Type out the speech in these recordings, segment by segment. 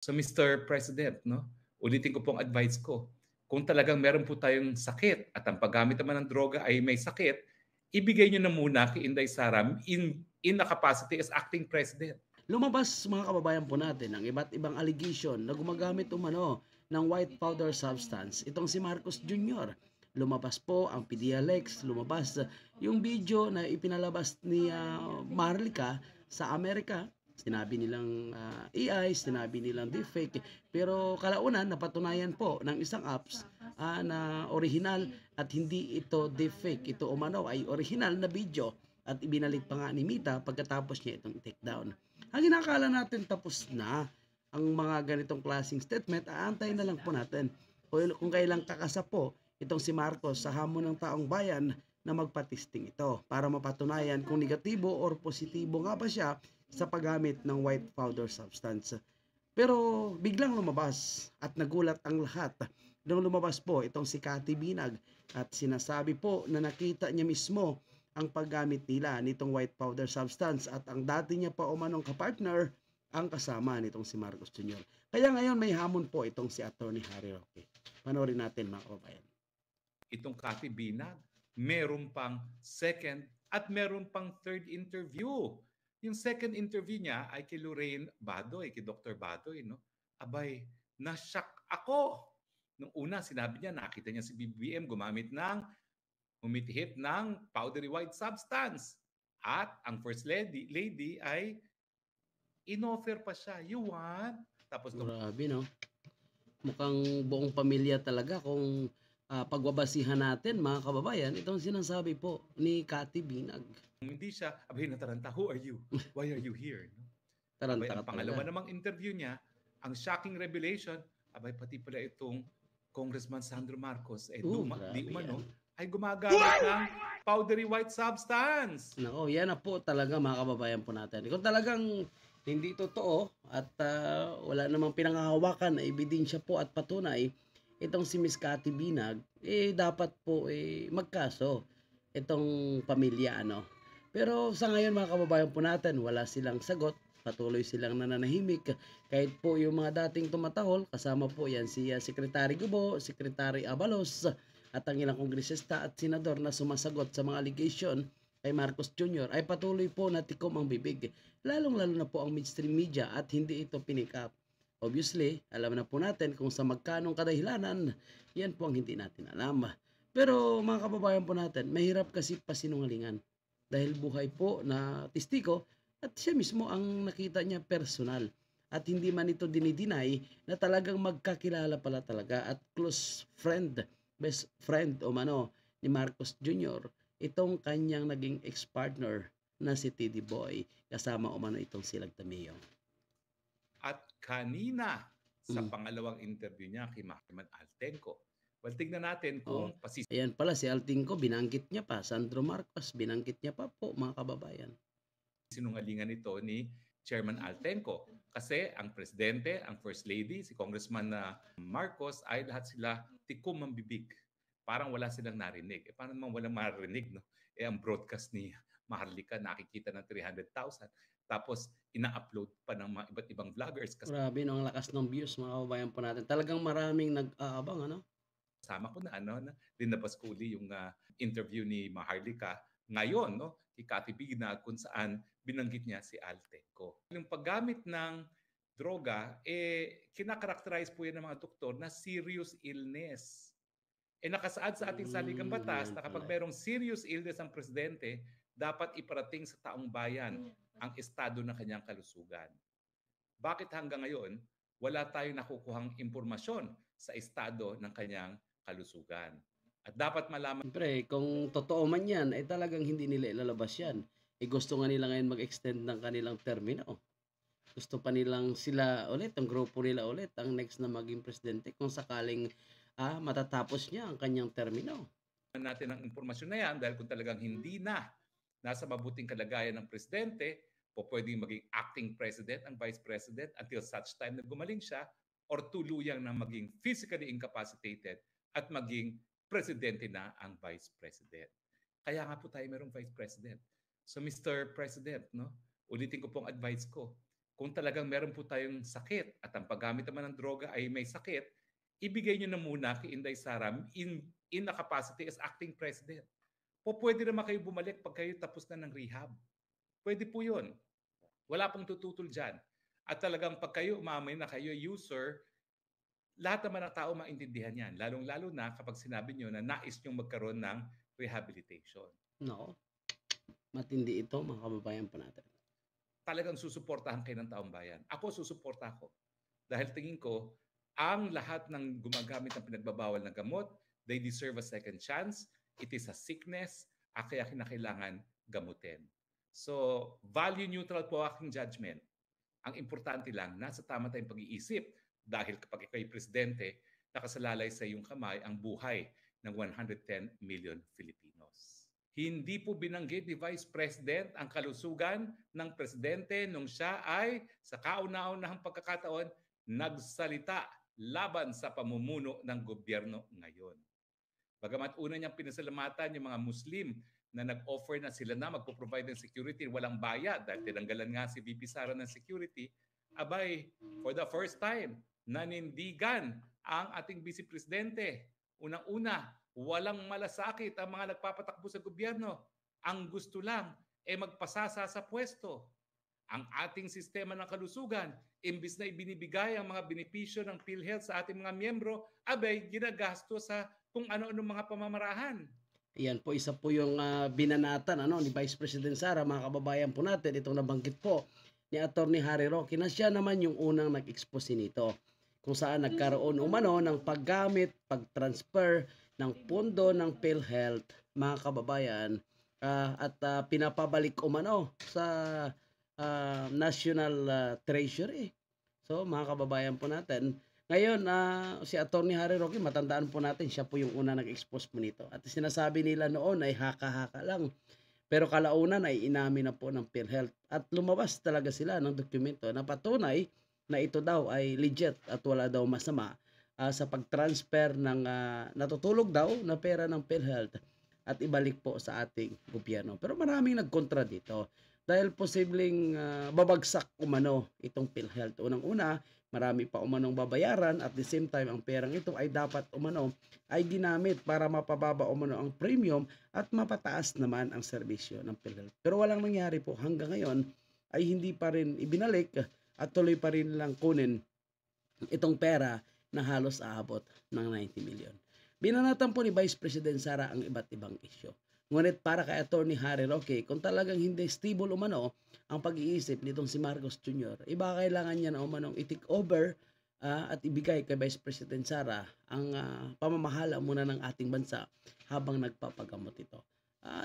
So Mr. President, no, ulitin ko pong advice ko. Kung talagang meron po tayong sakit at ang paggamit naman ng droga ay may sakit, ibigay nyo na muna kay Inday Sara in a capacity as acting president. Lumabas mga kababayan po natin ang iba't ibang allegation na gumagamit umano ng white powder substance itong si Marcos Jr. Lumabas po ang PDLX, lumabas yung video na ipinalabas ni Marlica sa Amerika. Sinabi nilang AI, sinabi nilang deepfake, pero kalaunan napatunayan po ng isang apps na original at hindi ito deepfake. Ito umano ay original na video at ibinalik pa nga ni Mita pagkatapos niya itong take down. Ang inakala natin tapos na ang mga ganitong klaseng statement, aantay na lang po natin kung kailang kakasapo itong si Marcos sa hamon ng taong bayan na magpatisting ito para mapatunayan kung negatibo or positibo nga ba siya sa paggamit ng white powder substance. Pero biglang lumabas at nagulat ang lahat nung lumabas po itong si Cathy Binag at sinasabi po na nakita niya mismo ang paggamit nila nitong white powder substance at ang dati niya pa umanong kapartner ang kasama nitong si Marcos Jr. Kaya ngayon may hamon po itong si Attorney Harry Roque. Panoorin natin mga kababayan. Itong Cathy Binag, meron pang second at meron pang third interview. Yung second interview niya ay kay Lorraine Badoy, kay Dr. Badoy, no? Abay, na-shock ako. Nung una, sinabi niya, nakita niya si BBM gumamit ng humitihit ng powdery white substance. At ang first lady ay inoffer pa siya. You want? Tapos Grabe no. Mukhang buong pamilya talaga kung pagbabasihan natin mga kababayan, itong sinasabi po ni Cathy Binag. hindi siya, abay nataranta, who are you? Why are you here? No? Abay, Taranta ang ka pangalawa talaga. namang interview niya, ang shocking revelation, abay pati pala itong Congressman Sandro Marcos, di Grabe yan. umano, ay gumagamit ng powdery white substance. Nako, yan na po talaga mga kababayan po natin. Kung talagang hindi totoo at wala namang pinanghahawakan na ebidensya po at patunay, itong si Miss Cathy Binag, dapat po magkaso itong pamilya, ano. Pero sa ngayon mga kababayan po natin, wala silang sagot, patuloy silang nananahimik, kahit po yung mga dating tumatahol, kasama po yan si Secretary Gubo, Secretary Abalos, at ang ilang kongresista at senador na sumasagot sa mga allegation kay Marcos Jr. ay patuloy po na tikom ang bibig, lalong-lalo na po ang mainstream media at hindi ito pinick up. Obviously, alam na po natin kung sa magkanong kadahilanan, yan po ang hindi natin alam. Pero mga kababayan po natin, mahirap kasi pasinungalingan dahil buhay po na testigo at siya mismo ang nakita niya personal. At hindi man ito dinidinay na talagang magkakilala pala talaga at close friend, best friend o mano ni Marcos Jr. itong kanyang naging ex-partner na si TD Boy kasama umano itong si Lagtameo. At kanina, sa pangalawang interview niya kay Mahman Altenco, well, tignan natin kung Ayan pala si Altenco, binanggit niya pa. Sandro Marcos, binanggit niya pa po mga kababayan. Sinungalingan ito ni Chairman Altenco. Kasi ang presidente, ang first lady, si Congressman Marcos, ay lahat sila tikom ang bibig. Parang wala silang narinig. Paano naman walang marinig? No? Ang broadcast ni Maharlika, nakikita ng 300,000. Tapos, ina-upload pa ng mga iba't ibang vloggers. Grabe, no, ang lakas ng views, mga kababayan po natin. Talagang maraming nag-aabang, ano? Kasama ko na, linabas ko uli yung interview ni Maharlika ngayon, no, kay Cathy Binag, kung saan binanggit niya si Altenco. Yung paggamit ng droga, kinakarakterize po yan ng mga doktor na serious illness. Nakasaad sa ating saligang batas na kapag mayroong serious illness ang presidente, dapat iparating sa taong bayan ang estado ng kanyang kalusugan. Bakit hanggang ngayon, wala tayong nakukuhang impormasyon sa estado ng kanyang kalusugan? At dapat malaman... Siyempre, kung totoo man yan, ay talagang hindi nila ilalabas yan. Gusto nga nila ngayon mag-extend ng kanilang termino. Gusto pa nilang sila ulit, ang grupo nila ulit, ang next na maging presidente kung sakaling matatapos niya ang kanyang termino. Natin ang impormasyon na yan dahil kung talagang hindi na nasa mabuting kalagayan ng presidente, po pwedeng maging acting president ang vice president until such time na gumaling siya or tuluyang na maging physically incapacitated at maging presidente na ang vice president. Kaya nga po tayo mayroong vice president. So Mr. President, no, ulitin ko pong advice ko. kung talagang meron po tayong sakit at ang paggamit naman ng droga ay may sakit, ibigay nyo na muna kay Inday Sara in a capacity as acting president. Pwede naman kayo bumalik pag kayo tapos na ng rehab. Pwede po yun. Wala pong tututol dyan. At talagang pag kayo umamay na kayo user, lahat naman ng tao maintindihan yan. Lalong-lalo na kapag sinabi nyo na nais nyo magkaroon ng rehabilitation. No, matindi ito mga kababayan po natin. Talagang susuportahan kayo ng taong bayan. Ako susuporta ako. Dahil tingin ko, ang lahat ng gumagamit ng pinagbabawal na gamot, they deserve a second chance. It is a sickness, kaya kinakailangan gamutin. So, value neutral po aking judgment. Ang importante lang, nasa tama tayong pag-iisip dahil kapag ikaw ay presidente, nakasalalay sa iyong kamay ang buhay ng 110 million Filipinos. Hindi po binanggit ni Vice President ang kalusugan ng presidente nung siya ay sa kauna-unahang pagkakataon nagsalita laban sa pamumuno ng gobyerno ngayon. Bagamat una niyang pinasalamatan yung mga Muslim na nag-offer na sila na magpo-provide ng security walang bayad dahil tinanggalan nga si VP Sara ng security, abay, for the first time, nanindigan ang ating Vice Presidente. Unang-una, walang malasakit ang mga nagpapatakbo sa gobyerno. Ang gusto lang ay magpasasa sa pwesto. Ang ating sistema ng kalusugan, imbis na ibinibigay ang mga benepisyo ng PhilHealth sa ating mga miyembro, abay, ginagasto sa kung ano-ano mga pamamaraan. Yan po, isa po yung binanatan ni Vice President Sara, mga kababayan po natin, itong nabanggit po ni Attorney Harry Roque na siya naman yung unang nag-expose nito kung saan nagkaroon umano ng paggamit, pag-transfer ng pondo ng PhilHealth, mga kababayan, at pinapabalik umano sa National Treasury. So mga kababayan po natin, ngayon, si Attorney Harry Roque, matandaan po natin, siya po yung una nag-expose po nito. At sinasabi nila noon ay haka-haka lang. Pero kalaunan ay inamin na po ng PhilHealth. At lumabas talaga sila ng dokumento na patunay na ito daw ay legit at wala daw masama sa pag-transfer ng natutulog daw na pera ng PhilHealth at ibalik po sa ating gobyerno. Pero maraming nagkontra dito dahil posibleng babagsak umano itong PhilHealth. Unang-una, marami pa umanong babayaran at the same time ang perang ito ay dapat umano ay ginamit para mapababa umano ang premium at mapataas naman ang serbisyo ng PhilHealth. Pero walang nangyari po hanggang ngayon ay hindi pa rin ibinalik at tuloy pa rin lang kunin itong pera na halos aabot ng 90 million. Binanatan po ni Vice President Sara ang iba't ibang isyu. Ngunit para kay Attorney Harry Roque, kung talagang hindi stable umano ang pag-iisip nitong si Marcos Jr., iba kailangan niya na umanong i-take over at ibigay kay Vice President Sara ang pamamahala muna ng ating bansa habang nagpapagamot ito.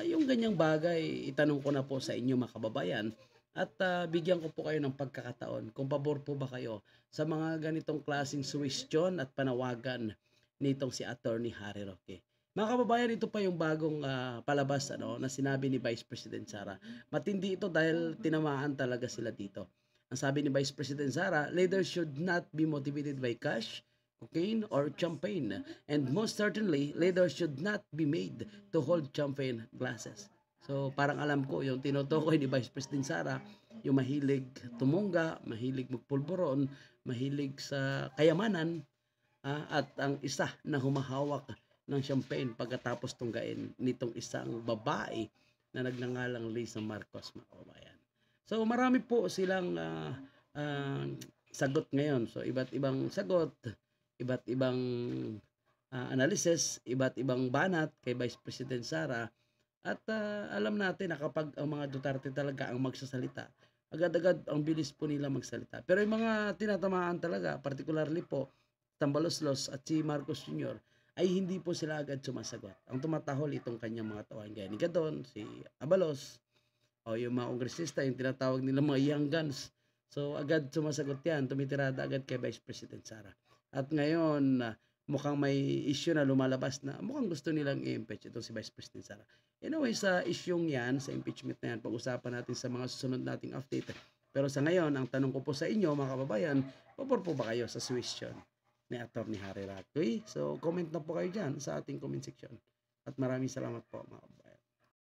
Yung ganyang bagay, itanong ko na po sa inyo mga kababayan at bigyan ko po kayo ng pagkakataon kung pabor po ba kayo sa mga ganitong klaseng suwestyon at panawagan nitong si Attorney Harry Roque. Mga kababayan, ito pa yung bagong palabas na sinabi ni Vice President Sara. Matindi ito dahil tinamaan talaga sila dito. Ang sabi ni Vice President Sara, leaders should not be motivated by cash, cocaine, or champagne. And most certainly, leaders should not be made to hold champagne glasses. So parang alam ko, yung tinutukoy ni Vice President Sara, yung mahilig tumungga, mahilig magpulburon, mahilig sa kayamanan, at ang isa na humahawak ng champagne pagkatapos tunggain nitong isang babae na nagngangalang Lisa Marcos, mga kababayan. So marami po silang sagot ngayon. So iba't ibang sagot, iba't ibang analysis, iba't ibang banat kay Vice President Sara. At alam natin na kapag ang mga Duterte talaga ang magsasalita, agad-agad ang bilis po nila magsalita. Pero yung mga tinatamaan talaga, particularly po Tambaloslos at si Marcos Jr., ay hindi po sila agad sumasagot. Ang tumatahol itong kanyang mga tauhan gaya ni Gadon, si Abalos, o yung mga kongresista, yung tinatawag nila mga young guns. So agad sumasagot yan, tumitirada agad kay Vice President Sara. At ngayon, mukhang may issue na lumalabas na mukhang gusto nilang i-impeach itong si Vice President Sara. Anyway, sa isyong yan, sa impeachment na yan, pag-usapan natin sa mga susunod nating update. Pero sa ngayon, ang tanong ko po sa inyo, mga kababayan, pabor po ba kayo sa suwestyon ni Attorney Harry Roque? So, comment na po kayo dyan sa ating comment section. At maraming salamat po, mga kababayan.